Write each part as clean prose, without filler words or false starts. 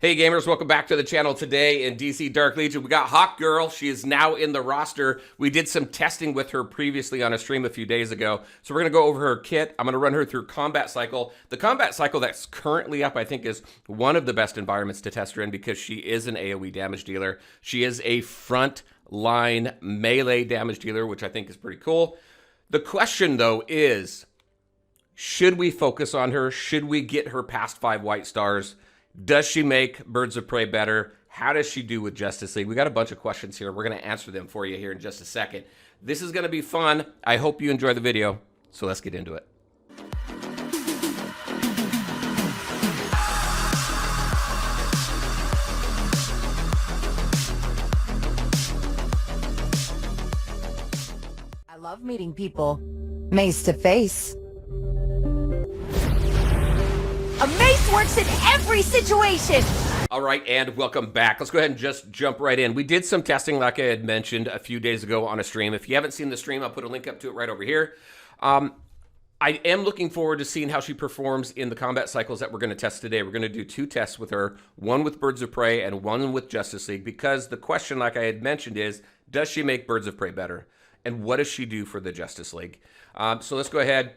Hey gamers, welcome back to the channel. Today in DC Dark Legion, we got Hawkgirl. She is now in the roster. We did some testing with her previously on a stream a few days ago. So we're going to go over her kit. I'm going to run her through combat cycle. The combat cycle that's currently up, I think, is one of the best environments to test her in because she is an AoE damage dealer. She is a front line melee damage dealer, which I think is pretty cool. The question, though, is should we focus on her? Should we get her past 5 white stars? Does she make Birds of Prey better? How does she do with Justice League? We got a bunch of questions here. We're going to answer them for you here in just a second. This is going to be fun. I hope you enjoy the video. So let's get into it. I love meeting people face to face. A mace works in every situation! All right, and welcome back. Let's go ahead and just jump right in. We did some testing, like I had mentioned a few days ago on a stream. If you haven't seen the stream, I'll put a link up to it right over here. I am looking forward to seeing how she performs in the combat cycles that we're going to test today. We're going to do 2 tests with her, one with Birds of Prey and one with Justice League, because the question, like I had mentioned, is does she make Birds of Prey better? And what does she do for the Justice League? So let's go ahead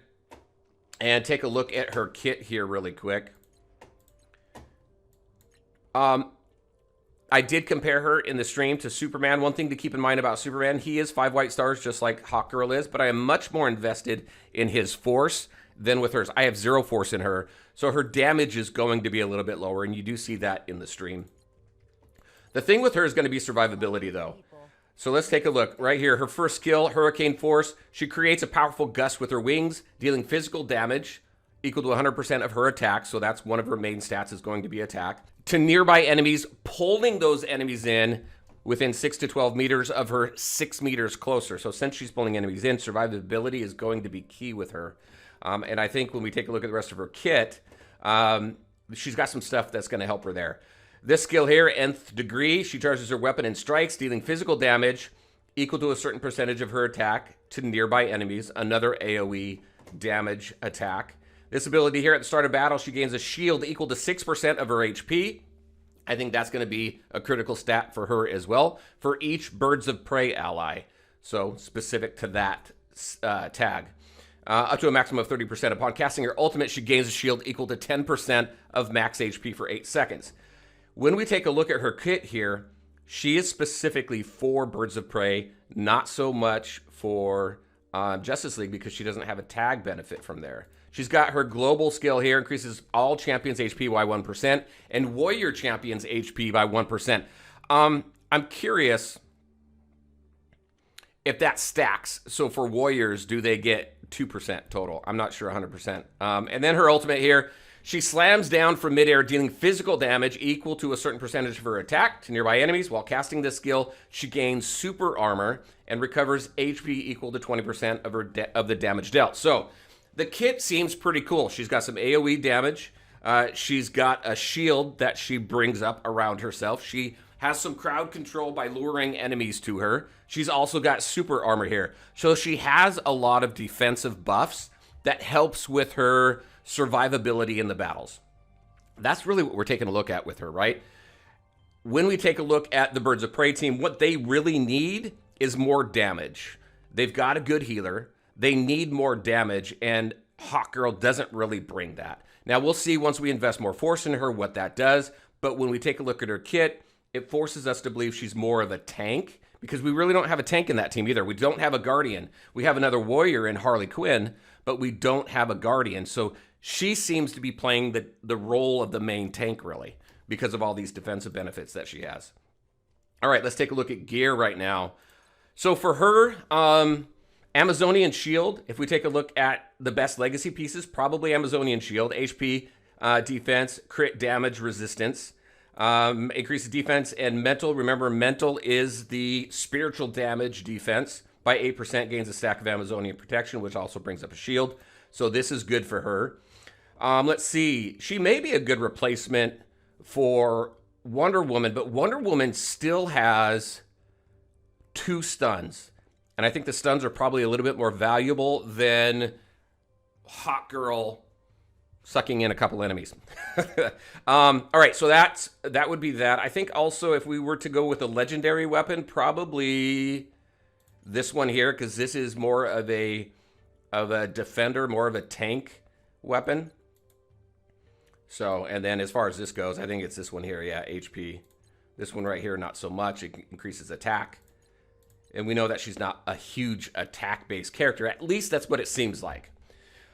and take a look at her kit here really quick. I did compare her in the stream to Superman. One thing to keep in mind about Superman, he is 5 white stars just like Hawkgirl is, but I am much more invested in his force than with hers. I have 0 force in her, so her damage is going to be a little bit lower, and you do see that in the stream. The thing with her is going to be survivability, though. So let's take a look. Right here, her first skill, Hurricane Force. She creates a powerful gust with her wings, dealing physical damage equal to 100% of her attack. So that's one of her main stats is going to be attack. To nearby enemies, pulling those enemies in within 6 to 12 meters of her 6 meters closer. So since she's pulling enemies in, survivability is going to be key with her. And I think when we take a look at the rest of her kit, she's got some stuff that's going to help her there. This skill here, Nth Degree, she charges her weapon and strikes, dealing physical damage equal to a certain percentage of her attack to nearby enemies, another AoE damage attack. This ability here at the start of battle, she gains a shield equal to 6% of her HP. I think that's going to be a critical stat for her as well, for each Birds of Prey ally. So specific to that tag. Up to a maximum of 30%. Upon casting her ultimate, she gains a shield equal to 10% of max HP for 8 seconds. When we take a look at her kit here, she is specifically for Birds of Prey, not so much for Justice League because she doesn't have a tag benefit from there. She's got her global skill here, increases all champions' HP by 1% and warrior champions' HP by 1%. I'm curious if that stacks. So for warriors, do they get 2% total? I'm not sure 100%. And then her ultimate here, she slams down from midair, dealing physical damage equal to a certain percentage of her attack to nearby enemies. While casting this skill, she gains super armor and recovers HP equal to 20% of the damage dealt. So the kit seems pretty cool. She's got some AoE damage. She's got a shield that she brings up around herself. She has some crowd control by luring enemies to her. She's also got super armor here. So she has a lot of defensive buffs that helps with her survivability in the battles. That's really what we're taking a look at with her, right? When we take a look at the Birds of Prey team, what they really need is more damage. They've got a good healer. They need more damage, and Hawkgirl doesn't really bring that. Now, we'll see once we invest more force in her what that does, but when we take a look at her kit, it forces us to believe she's more of a tank, because we really don't have a tank in that team either. We don't have a Guardian. We have another warrior in Harley Quinn, but we don't have a Guardian. So she seems to be playing the role of the main tank, really, because of all these defensive benefits that she has. All right, let's take a look at gear right now. So for her, Amazonian Shield, if we take a look at the best legacy pieces, probably Amazonian Shield, HP, defense, crit damage, resistance, increases defense and mental. Remember, mental is the spiritual damage defense by 8%, gains a stack of Amazonian protection, which also brings up a shield. So this is good for her. Let's see. She may be a good replacement for Wonder Woman, but Wonder Woman still has 2 stuns. And I think the stuns are probably a little bit more valuable than Hawkgirl sucking in a couple enemies. All right, so that would be that. I think also if we were to go with a legendary weapon, probably this one here, because this is more of a defender, more of a tank weapon. So, and then as far as this goes, I think it's this one here. Yeah, HP. This one right here, not so much. It increases attack. And we know that she's not a huge attack-based character. At least that's what it seems like.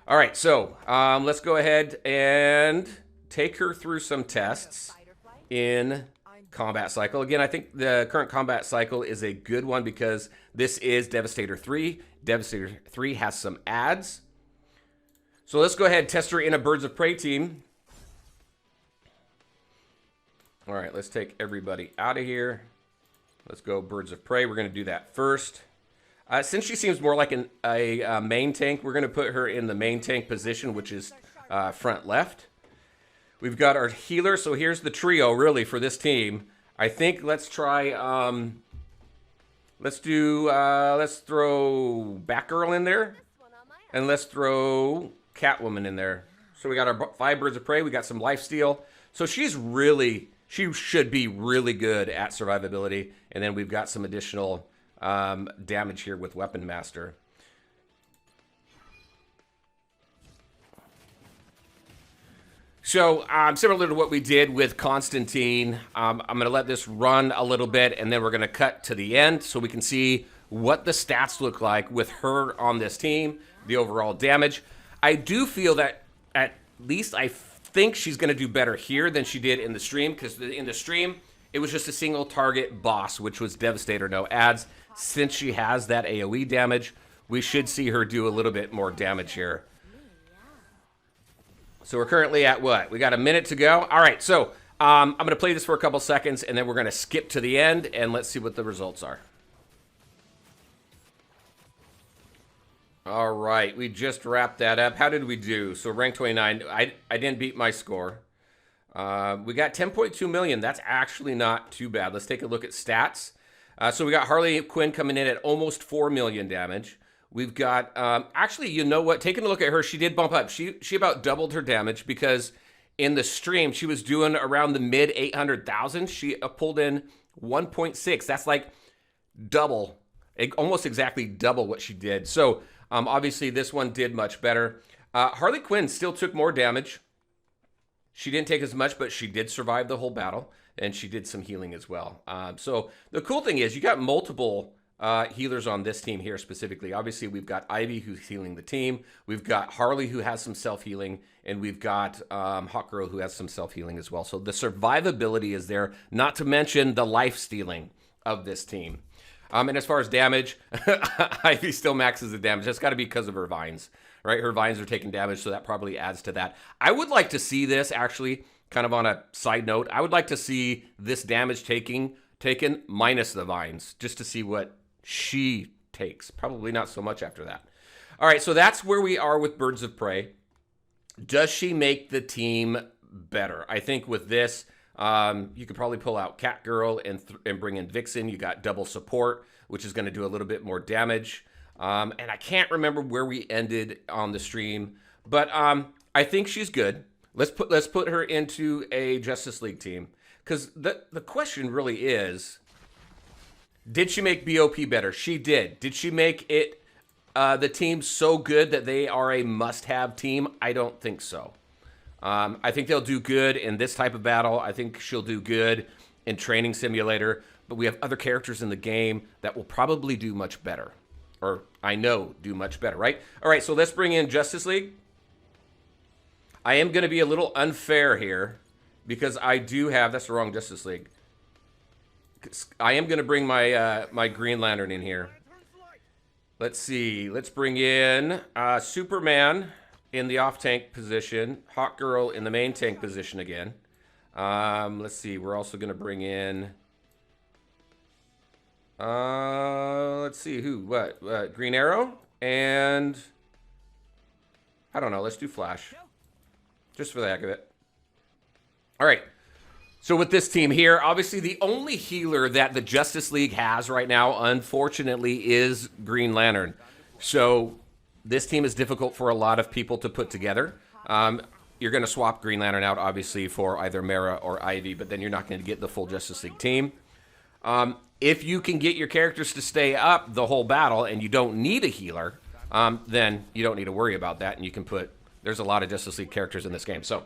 All right, so let's go ahead and take her through some tests in combat cycle. Again, I think the current combat cycle is a good one because this is Devastator 3. Devastator 3 has some ads. So let's go ahead and test her in a Birds of Prey team. All right, let's take everybody out of here. Let's go Birds of Prey. We're going to do that first. Since she seems more like a main tank, we're going to put her in the main tank position, which is front left. We've got our healer. So here's the trio, really, for this team. I think let's try... let's throw Batgirl in there. And let's throw Catwoman in there. So we got our 5 Birds of Prey. We got some lifesteal. So she should be really good at survivability. And then we've got some additional damage here with Weapon Master. So similar to what we did with Constantine, I'm going to let this run a little bit, and then we're going to cut to the end so we can see what the stats look like with her on this team, the overall damage. I do feel that at least I think she's going to do better here than she did in the stream, because in the stream, it was just a single target boss, which was Devastator, no ads. Since she has that AoE damage, we should see her do a little bit more damage here. So we're currently at what? We got a minute to go. All right, so I'm going to play this for a couple seconds, and then we're going to skip to the end, and let's see what the results are. All right, we just wrapped that up. How did we do? So rank 29. I didn't beat my score. We got 10.2 million. That's actually not too bad. Let's take a look at stats. So we got Harley Quinn coming in at almost 4 million damage. We've got, actually, you know what? Taking a look at her, she did bump up. She about doubled her damage because in the stream, she was doing around the mid 800,000. She pulled in 1.6. That's like double, almost exactly double what she did. So obviously this one did much better. Harley Quinn still took more damage. She didn't take as much, but she did survive the whole battle, and she did some healing as well. So the cool thing is you got multiple healers on this team here specifically. Obviously, we've got Ivy who's healing the team. We've got Harley who has some self-healing, and we've got Hawkgirl who has some self-healing as well. So the survivability is there, not to mention the life-stealing of this team. And as far as damage, Ivy still maxes the damage. That's got to be because of her vines, right? Her vines are taking damage, so that probably adds to that. I would like to see this, actually, kind of on a side note, I would like to see this damage taken minus the vines, just to see what she takes. Probably not so much after that. All right, so that's where we are with Birds of Prey. Does she make the team better? I think with this, you could probably pull out Catgirl and bring in Vixen. You got double support, which is going to do a little bit more damage. And I can't remember where we ended on the stream, but I think she's good. Let's put her into a Justice League team, because the question really is, did she make BOP better? She did. Did she make it the team so good that they are a must-have team? I don't think so. I think they'll do good in this type of battle. I think she'll do good in Training Simulator, but we have other characters in the game that will probably do much better, or I know do much better, right? All right, so let's bring in Justice League. I am going to be a little unfair here because I do have, that's the wrong Justice League. I am going to bring my my Green Lantern in here. Let's see. Let's bring in Superman in the off-tank position. Hawkgirl in the main tank position again. Let's see. We're also going to bring in... let's see. Who? What? Green Arrow? And... I don't know. Let's do Flash. Just for the heck of it. All right. So with this team here, obviously the only healer that the Justice League has right now, unfortunately, is Green Lantern. So this team is difficult for a lot of people to put together. you're going to swap Green Lantern out, obviously, for either Mara or Ivy, but then you're not going to get the full Justice League team. If you can get your characters to stay up the whole battle and you don't need a healer, then you don't need to worry about that, and you can put... There's a lot of Justice League characters in this game. So,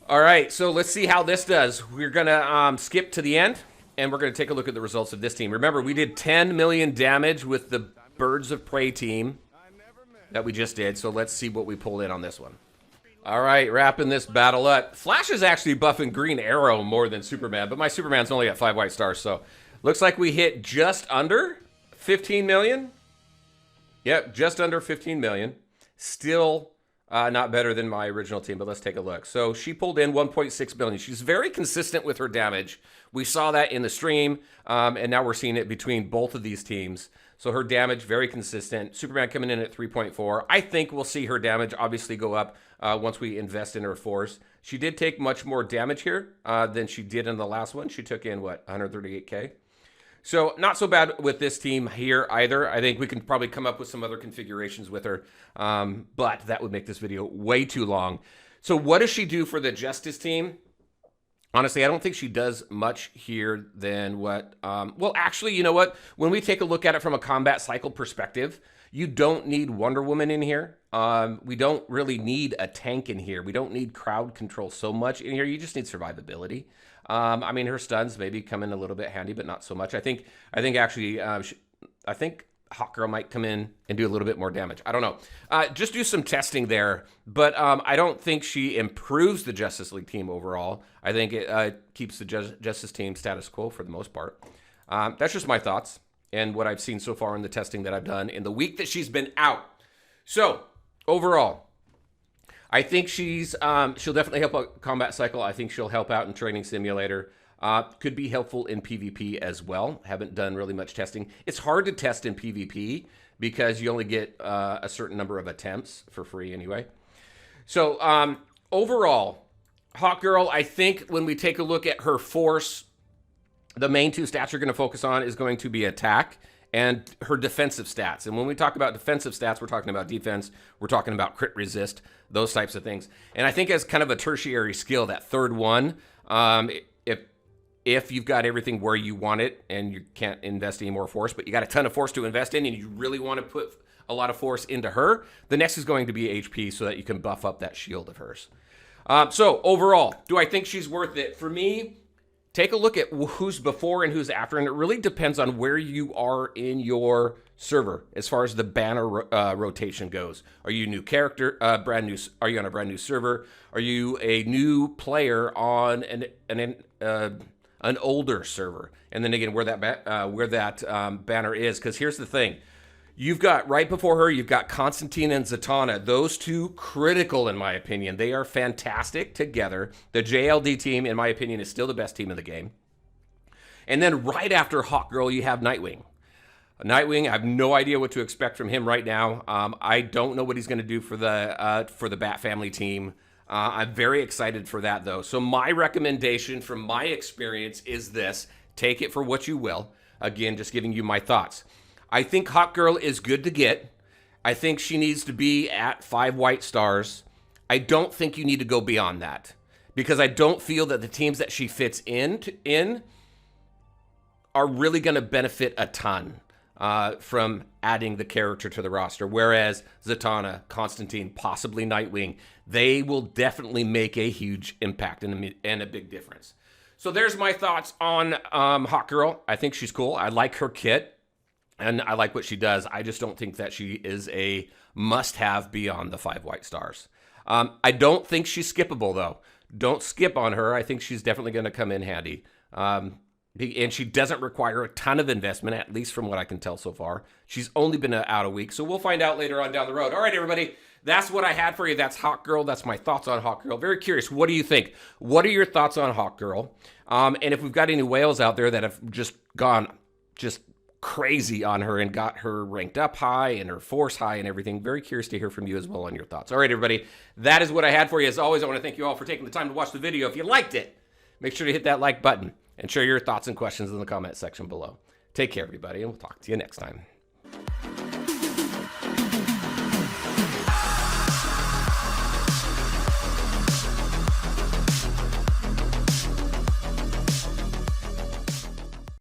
all right, so let's see how this does. We're going to skip to the end, and we're going to take a look at the results of this team. Remember, we did 10 million damage with the Birds of Prey team that we just did, so let's see what we pulled in on this one. All right, wrapping this battle up. Flash is actually buffing Green Arrow more than Superman, but my Superman's only at 5 white stars, so looks like we hit just under 15 million. Yep, just under 15 million. Still not better than my original team, but let's take a look. So she pulled in 1.6 billion. She's very consistent with her damage. We saw that in the stream, and now we're seeing it between both of these teams. So her damage, very consistent. Superman coming in at 3.4. I think we'll see her damage obviously go up once we invest in her force. She did take much more damage here than she did in the last one. She took in, what, 138K? So not so bad with this team here either. I think we can probably come up with some other configurations with her, but that would make this video way too long. So what does she do for the Justice team? Honestly, I don't think she does much here than what... well, actually, you know what? When we take a look at it from a combat cycle perspective, you don't need Wonder Woman in here. We don't really need a tank in here. We don't need crowd control so much in here. You just need survivability. I mean, her stuns maybe come in a little bit handy, but not so much. I think actually, I think Hawkgirl might come in and do a little bit more damage. I don't know. Just do some testing there, but I don't think she improves the Justice League team overall. I think it keeps the Justice team status quo for the most part. That's just my thoughts and what I've seen so far in the testing that I've done in the week that she's been out. So overall, I think she'll definitely help out combat cycle. I think she'll help out in training simulator. Could be helpful in PvP as well. Haven't done really much testing. It's hard to test in PvP because you only get a certain number of attempts for free anyway. So overall, Hawkgirl, I think when we take a look at her force, the main two stats you're going to focus on is going to be attack and her defensive stats. And when we talk about defensive stats, we're talking about defense, we're talking about crit resist, those types of things. And I think as kind of a tertiary skill, that third one, if you've got everything where you want it and you can't invest any more force, but you got a ton of force to invest in and you really want to put a lot of force into her, the next is going to be HP so that you can buff up that shield of hers. So overall, do I think she's worth it? For me, take a look at who's before and who's after, and it really depends on where you are in your server as far as the banner rotation goes. Are you a new character, are you on a brand new server? Are you a new player on an older server? And then again, where that banner is, because here's the thing. You've got, right before her, you've got Constantine and Zatanna. Those two, critical in my opinion. They are fantastic together. The JLD team, in my opinion, is still the best team in the game. And then right after Hawkgirl, you have Nightwing. Nightwing, I have no idea what to expect from him right now. I don't know what he's going to do for the Bat Family team. I'm very excited for that, though. So my recommendation from my experience is this. Take it for what you will. Again, just giving you my thoughts. I think Hawkgirl is good to get. I think she needs to be at 5 white stars. I don't think you need to go beyond that because I don't feel that the teams that she fits in are really going to benefit a ton from adding the character to the roster. Whereas Zatanna, Constantine, possibly Nightwing, they will definitely make a huge impact and a big difference. So there's my thoughts on Hawkgirl. I think she's cool. I like her kit. And I like what she does. I just don't think that she is a must-have beyond the 5 white stars. I don't think she's skippable, though. Don't skip on her. I think she's definitely going to come in handy. And she doesn't require a ton of investment, at least from what I can tell so far. She's only been out a week, so we'll find out later on down the road. All right, everybody. That's what I had for you. That's Hawkgirl. That's my thoughts on Hawkgirl. Very curious. What do you think? What are your thoughts on Hawkgirl? And if we've got any whales out there that have just gone crazy on her and got her ranked up high and her force high and everything. Very curious to hear from you as well on your thoughts. All right, everybody, that is what I had for you. As always, I want to thank you all for taking the time to watch the video. If you liked it, make sure to hit that like button and share your thoughts and questions in the comment section below. Take care, everybody, and we'll talk to you next time.